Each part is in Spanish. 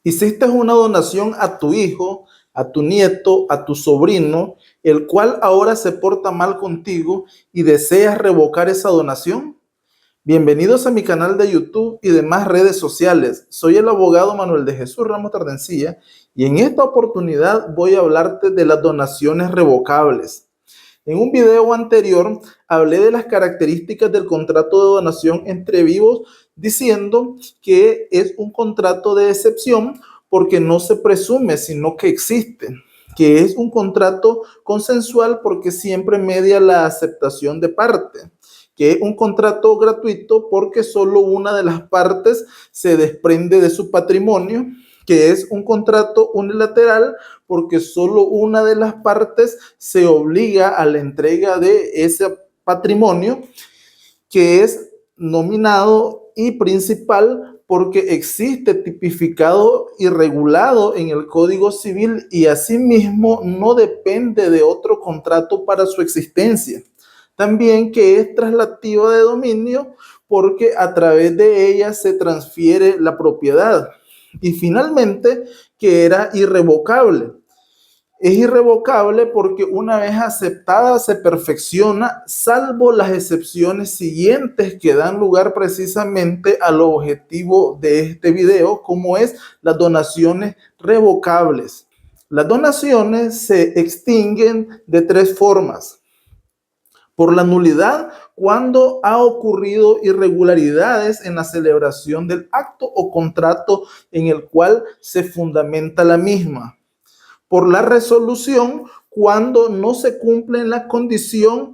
Hiciste una donación a tu hijo, a tu nieto, a tu sobrino, el cual ahora se porta mal contigo y deseas revocar esa donación. Bienvenidos a mi canal de YouTube y demás redes sociales. Soy el abogado Manuel de Jesús Ramos Tardencilla y en esta oportunidad voy a hablarte de las donaciones revocables. En un video anterior hablé de las características del contrato de donación entre vivos, diciendo que es un contrato de excepción porque no se presume, sino que existe, que es un contrato consensual porque siempre media la aceptación de parte, que es un contrato gratuito porque solo una de las partes se desprende de su patrimonio, que es un contrato unilateral porque solo una de las partes se obliga a la entrega de ese patrimonio, que es nominado, y principal porque existe tipificado y regulado en el Código Civil y asimismo no depende de otro contrato para su existencia. También que es traslativa de dominio porque a través de ella se transfiere la propiedad. Y finalmente que era irrevocable. Es irrevocable porque una vez aceptada se perfecciona, salvo las excepciones siguientes que dan lugar precisamente al objetivo de este video, como es las donaciones revocables. Las donaciones se extinguen de tres formas: por la nulidad, cuando ha ocurrido irregularidades en la celebración del acto o contrato en el cual se fundamenta la misma; por la resolución, cuando no se cumple la condición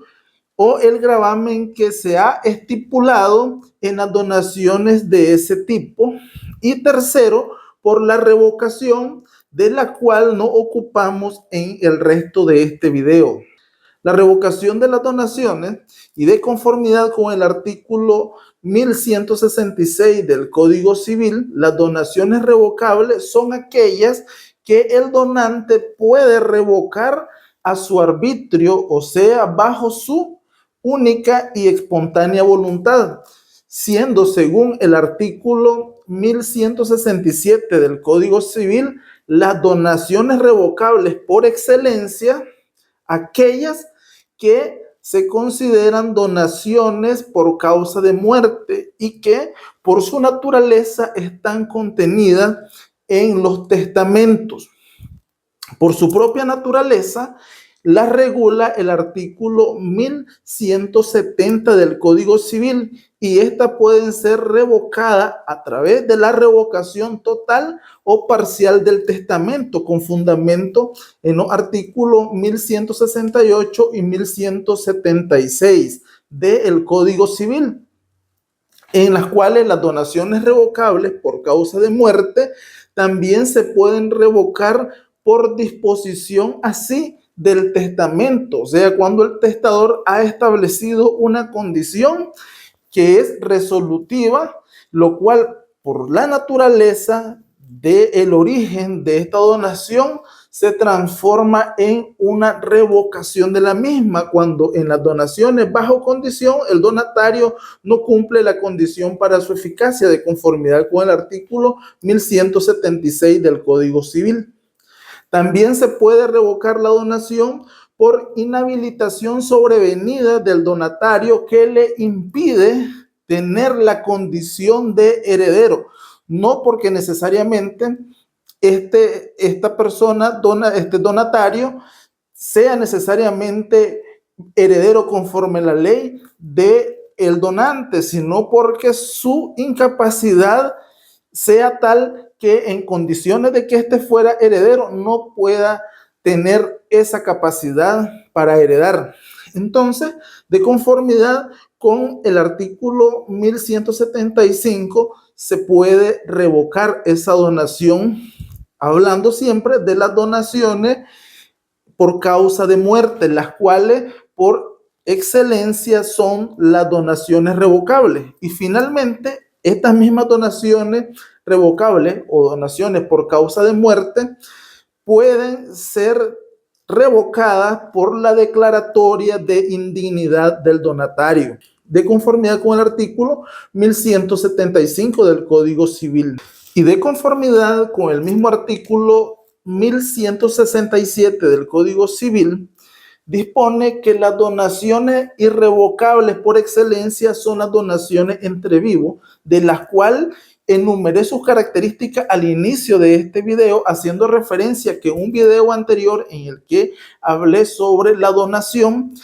o el gravamen que se ha estipulado en las donaciones de ese tipo; y tercero, por la revocación, de la cual no ocupamos en el resto de este video. La revocación de las donaciones, y de conformidad con el artículo 1166 del Código Civil, las donaciones revocables son aquellas que el donante puede revocar a su arbitrio, o sea, bajo su única y espontánea voluntad, siendo, según el artículo 1167 del Código Civil, las donaciones revocables por excelencia aquellas que se consideran donaciones por causa de muerte y que por su naturaleza están contenidas en los testamentos. Por su propia naturaleza, la regula el artículo 1170 del Código Civil, y estas pueden ser revocadas a través de la revocación total o parcial del testamento, con fundamento en los artículos 1168 y 1176 del Código Civil, en las cuales las donaciones revocables por causa de muerte también se pueden revocar por disposición así del testamento, o sea, cuando el testador ha establecido una condición que es resolutiva, lo cual por la naturaleza del origen de esta donación se transforma en una revocación de la misma, cuando en las donaciones bajo condición el donatario no cumple la condición para su eficacia, de conformidad con el artículo 1176 del Código Civil. También se puede revocar la donación por inhabilitación sobrevenida del donatario que le impide tener la condición de heredero, no porque necesariamente esta persona, este donatario, sea necesariamente heredero conforme a la ley del donante, sino porque su incapacidad sea tal que en condiciones de que éste fuera heredero no pueda tener esa capacidad para heredar. Entonces, de conformidad con el artículo 1175, se puede revocar esa donación, hablando siempre de las donaciones por causa de muerte, las cuales por excelencia son las donaciones revocables. Y finalmente, estas mismas donaciones revocables o donaciones por causa de muerte pueden ser revocadas por la declaratoria de indignidad del donatario, de conformidad con el artículo 1175 del Código Civil. Y de conformidad con el mismo artículo 1167 del Código Civil, dispone que las donaciones irrevocables por excelencia son las donaciones entre vivos, de las cuales enumeré sus características al inicio de este video, haciendo referencia a que un video anterior en el que hablé sobre la donación,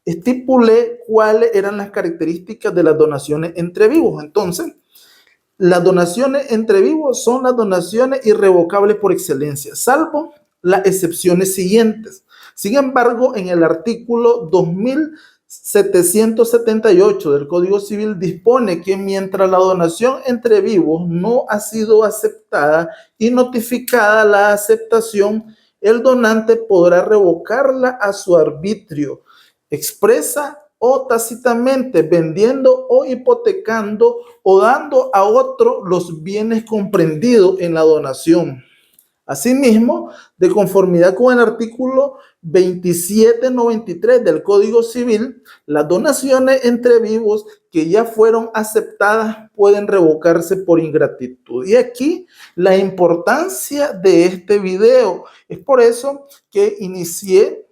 estipulé cuáles eran las características de las donaciones entre vivos. Entonces, las donaciones entre vivos son las donaciones irrevocables por excelencia, salvo las excepciones siguientes. Sin embargo, en el artículo 2778 del Código Civil dispone que mientras la donación entre vivos no ha sido aceptada y notificada la aceptación, el donante podrá revocarla a su arbitrio, expresa o tácitamente, vendiendo o hipotecando o dando a otro los bienes comprendidos en la donación. Asimismo, de conformidad con el artículo 2793 del Código Civil, las donaciones entre vivos que ya fueron aceptadas pueden revocarse por ingratitud. Y aquí la importancia de este video. Es por eso que inicié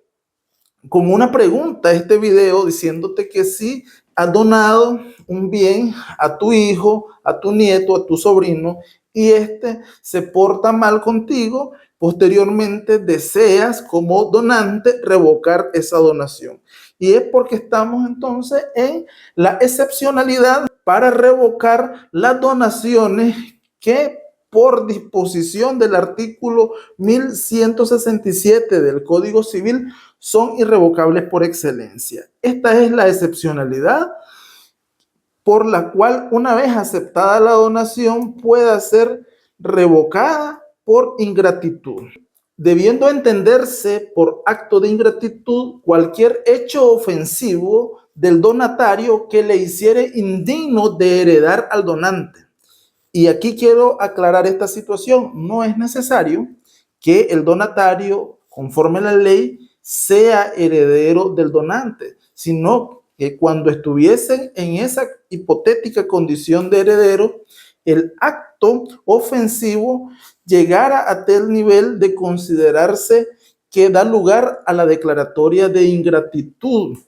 como una pregunta este video diciéndote que si has donado un bien a tu hijo, a tu nieto, a tu sobrino, y este se porta mal contigo, posteriormente deseas como donante revocar esa donación. Y es porque estamos entonces en la excepcionalidad para revocar las donaciones que por disposición del artículo 1167 del Código Civil son irrevocables por excelencia. Esta es la excepcionalidad por la cual, una vez aceptada la donación, pueda ser revocada por ingratitud, debiendo entenderse por acto de ingratitud cualquier hecho ofensivo del donatario que le hiciere indigno de heredar al donante. Y aquí quiero aclarar esta situación. No es necesario que el donatario, conforme a la ley, sea heredero del donante, sino que cuando estuviesen en esa hipotética condición de heredero, el acto ofensivo llegara a tal nivel de considerarse que da lugar a la declaratoria de ingratitud,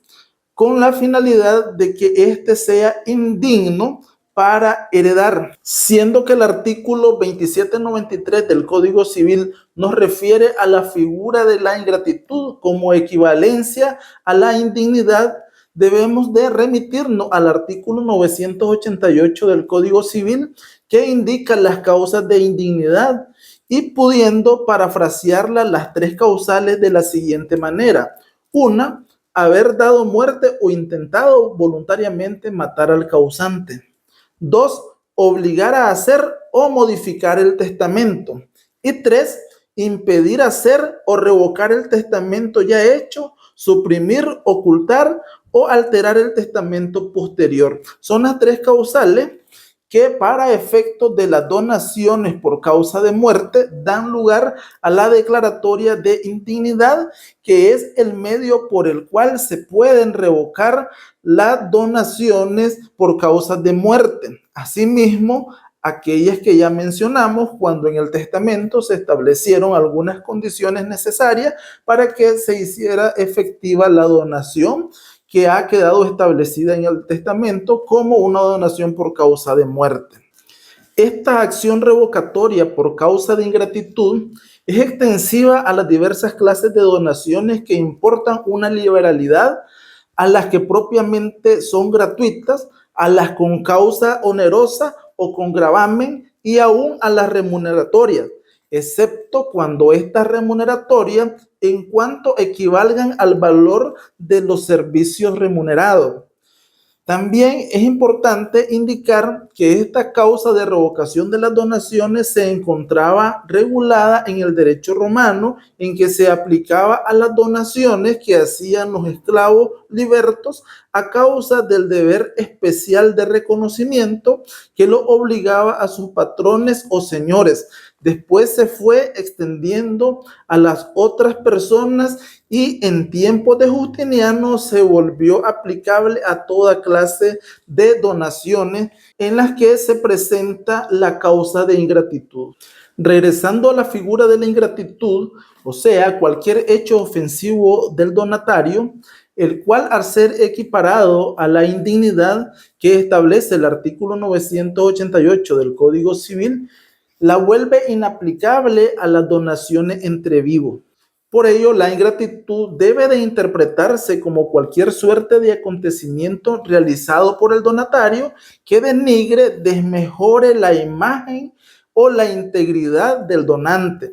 con la finalidad de que éste sea indigno para heredar, siendo que el artículo 2793 del Código Civil nos refiere a la figura de la ingratitud como equivalencia a la indignidad. Debemos de remitirnos al artículo 988 del Código Civil, que indica las causas de indignidad, y pudiendo parafrasearla las tres causales de la siguiente manera. Una, haber dado muerte o intentado voluntariamente matar al causante. 2, obligar a hacer o modificar el testamento. Y 3, impedir hacer o revocar el testamento ya hecho, suprimir, ocultar o alterar el testamento posterior. Son las tres causales que para efectos de las donaciones por causa de muerte dan lugar a la declaratoria de indignidad, que es el medio por el cual se pueden revocar las donaciones por causa de muerte. Asimismo, aquellas que ya mencionamos cuando en el testamento se establecieron algunas condiciones necesarias para que se hiciera efectiva la donación, que ha quedado establecida en el testamento como una donación por causa de muerte. Esta acción revocatoria por causa de ingratitud es extensiva a las diversas clases de donaciones que importan una liberalidad, a las que propiamente son gratuitas, a las con causa onerosa o con gravamen, y aún a las remuneratorias, excepto cuando estas remuneratorias en cuanto equivalgan al valor de los servicios remunerados. También es importante indicar que esta causa de revocación de las donaciones se encontraba regulada en el derecho romano, en que se aplicaba a las donaciones que hacían los esclavos libertos a causa del deber especial de reconocimiento que lo obligaba a sus patrones o señores. Después se fue extendiendo a las otras personas y en tiempos de Justiniano se volvió aplicable a toda clase de donaciones en las que se presenta la causa de ingratitud. Regresando a la figura de la ingratitud, o sea, cualquier hecho ofensivo del donatario, el cual al ser equiparado a la indignidad que establece el artículo 988 del Código Civil, la vuelve inaplicable a las donaciones entre vivos. Por ello, la ingratitud debe de interpretarse como cualquier suerte de acontecimiento realizado por el donatario que denigre, desmejore la imagen o la integridad del donante.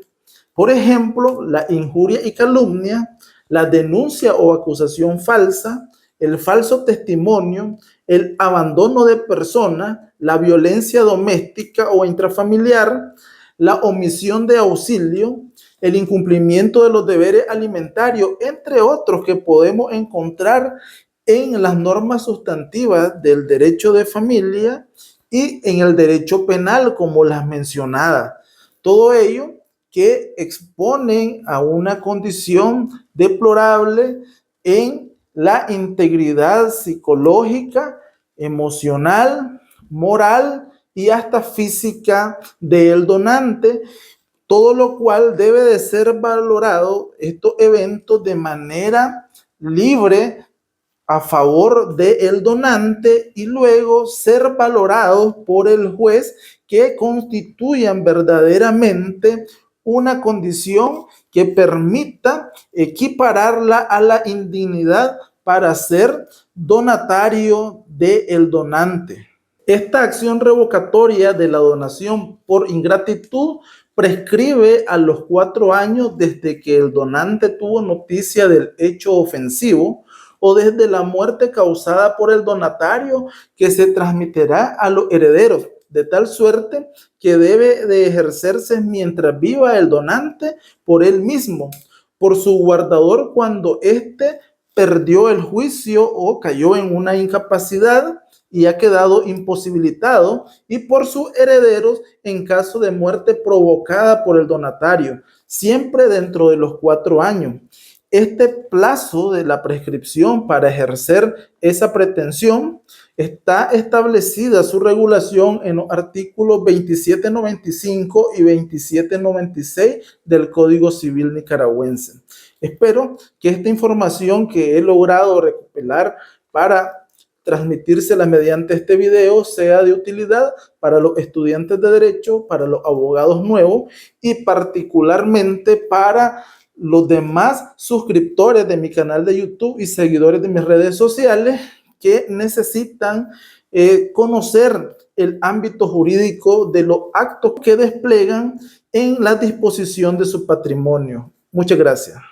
Por ejemplo, la injuria y calumnia, la denuncia o acusación falsa, el falso testimonio, el abandono de persona, la violencia doméstica o intrafamiliar, la omisión de auxilio, el incumplimiento de los deberes alimentarios, entre otros que podemos encontrar en las normas sustantivas del derecho de familia y en el derecho penal, como las mencionadas. Todo ello que exponen a una condición deplorable en la integridad psicológica, emocional, moral y hasta física del donante, todo lo cual debe de ser valorado estos eventos de manera libre a favor del donante y luego ser valorados por el juez que constituyan verdaderamente una condición que permita equipararla a la indignidad para ser donatario del donante. Esta acción revocatoria de la donación por ingratitud prescribe a los 4 años desde que el donante tuvo noticia del hecho ofensivo o desde la muerte causada por el donatario, que se transmitirá a los herederos, de tal suerte que debe de ejercerse mientras viva el donante por él mismo, por su guardador cuando éste perdió el juicio o cayó en una incapacidad y ha quedado imposibilitado, y por sus herederos en caso de muerte provocada por el donatario, siempre dentro de los 4 años. Este plazo de la prescripción para ejercer esa pretensión está establecida su regulación en los artículos 2795 y 2796 del Código Civil nicaragüense. Espero que esta información que he logrado recopilar para transmitírsela mediante este video sea de utilidad para los estudiantes de Derecho, para los abogados nuevos y particularmente para los demás suscriptores de mi canal de YouTube y seguidores de mis redes sociales que necesitan conocer el ámbito jurídico de los actos que desplegan en la disposición de su patrimonio. Muchas gracias.